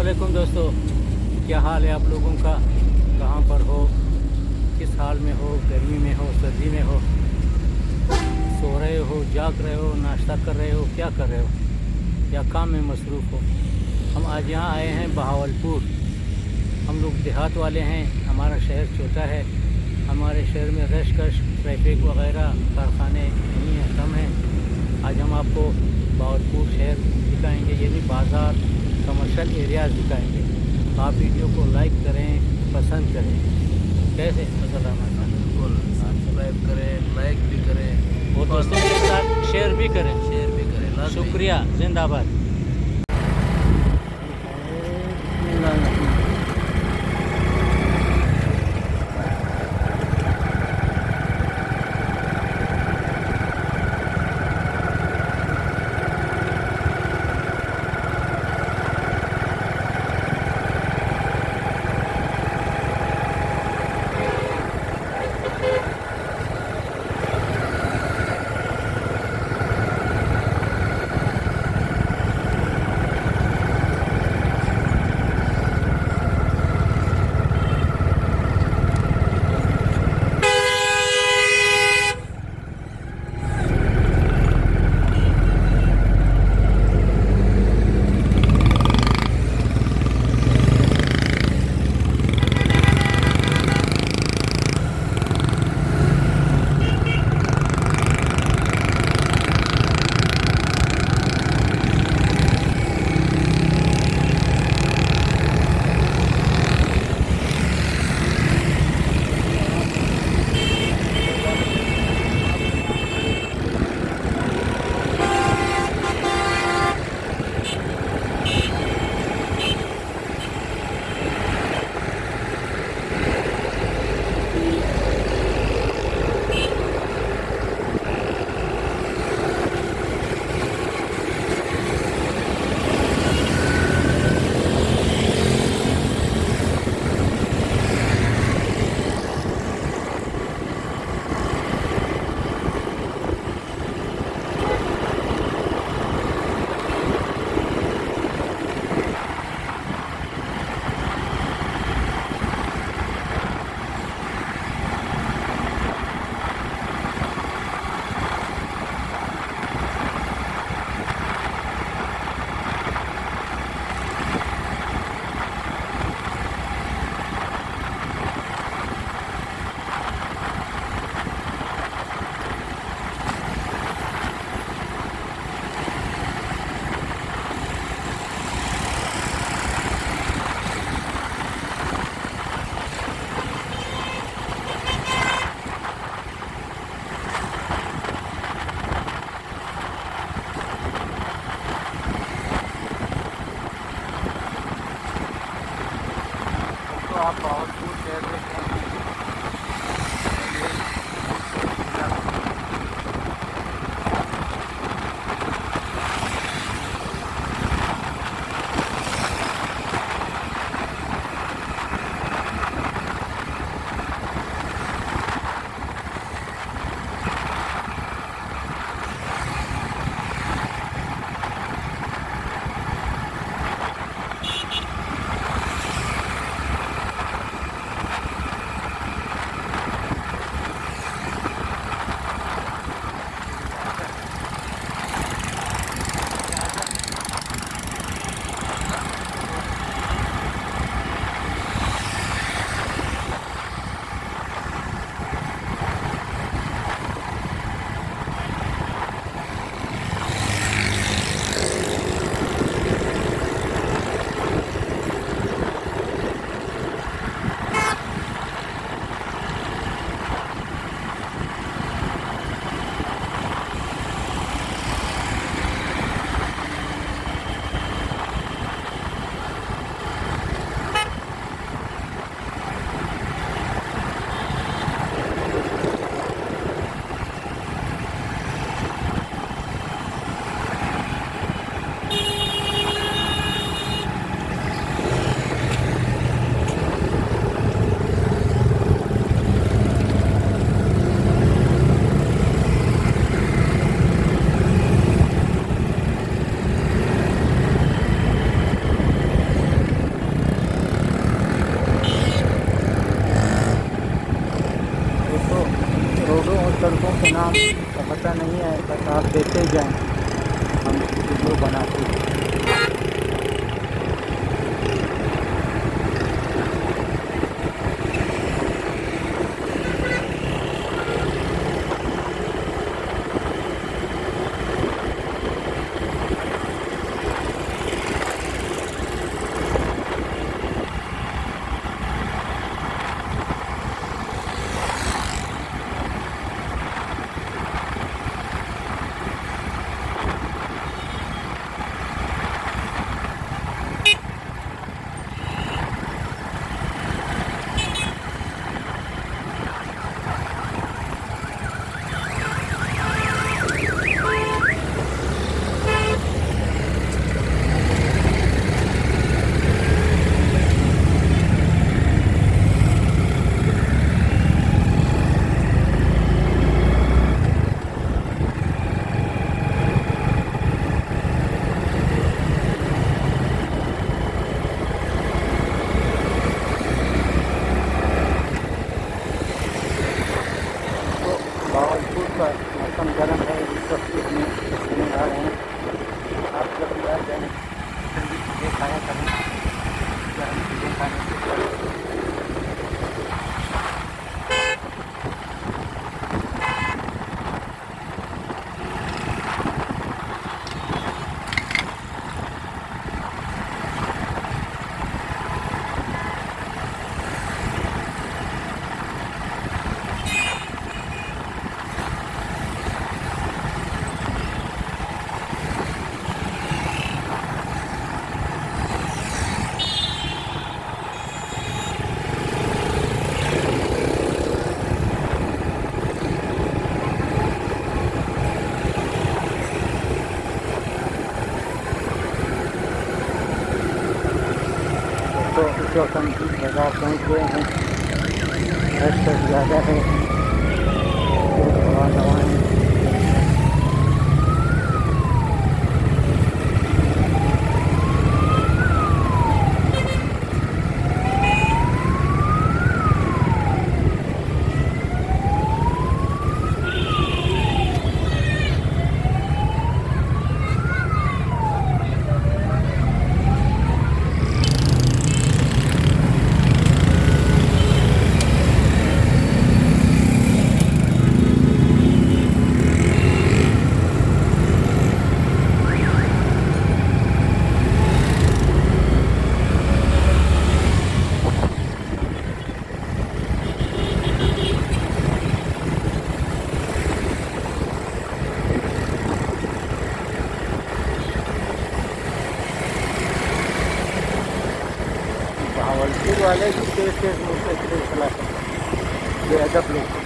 वालेकुम दोस्तों, क्या हाल है आप लोगों का? कहाँ पर हो, किस हाल में हो, गर्मी में हो, सर्दी में हो, सो रहे हो, जाग रहे हो, नाश्ता कर रहे हो, क्या कर रहे हो या काम में मसरूफ़ हो? हम आज यहाँ आए हैं बहावलपुर। हम लोग देहात वाले हैं, हमारा शहर छोटा है। हमारे शहर में रश कश ट्रैफिक वगैरह कारखाने नहीं हैं, कम हैं। आज हम आपको बहावलपुर शहर दिखाएंगे, ये भी बाज़ार कमर्शियल एरियाज़ दिखाएंगे। आप वीडियो को लाइक करें, पसंद करें। कैसे फसल रहमान? बिल्कुल, सब्सक्राइब करें, लाइक भी करें और दोस्तों के साथ शेयर भी करें। लाजमी। शुक्रिया, जिंदाबाद। तो आप बहावलपुर शहर में का नाम का पता नहीं है, बस आप देखते जाएं, हम वीडियो बनाते हैं। भावलपुर का मौसम गर्म है, इस वक्त इसमें घूमने आ रहे हैं। आप जब भी आ जाएँ ठंडी चीज़ें खाया करें, गर्म चीज़ें खाने से तो इस वक्त हम बाजार पहुँच गए हैं। रश तो ज़्यादा है, तो हवा हवाएँ भावलपुर वाले भी तेज मुँह से चलाते हैं, बेअदब लोग।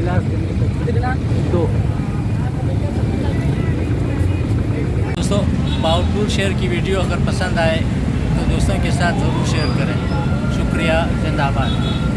गिलास कितने दो। दोस्तों बाउटूर शहर की वीडियो अगर पसंद आए तो दोस्तों के साथ ज़रूर शेयर करें। शुक्रिया, जिंदाबाद।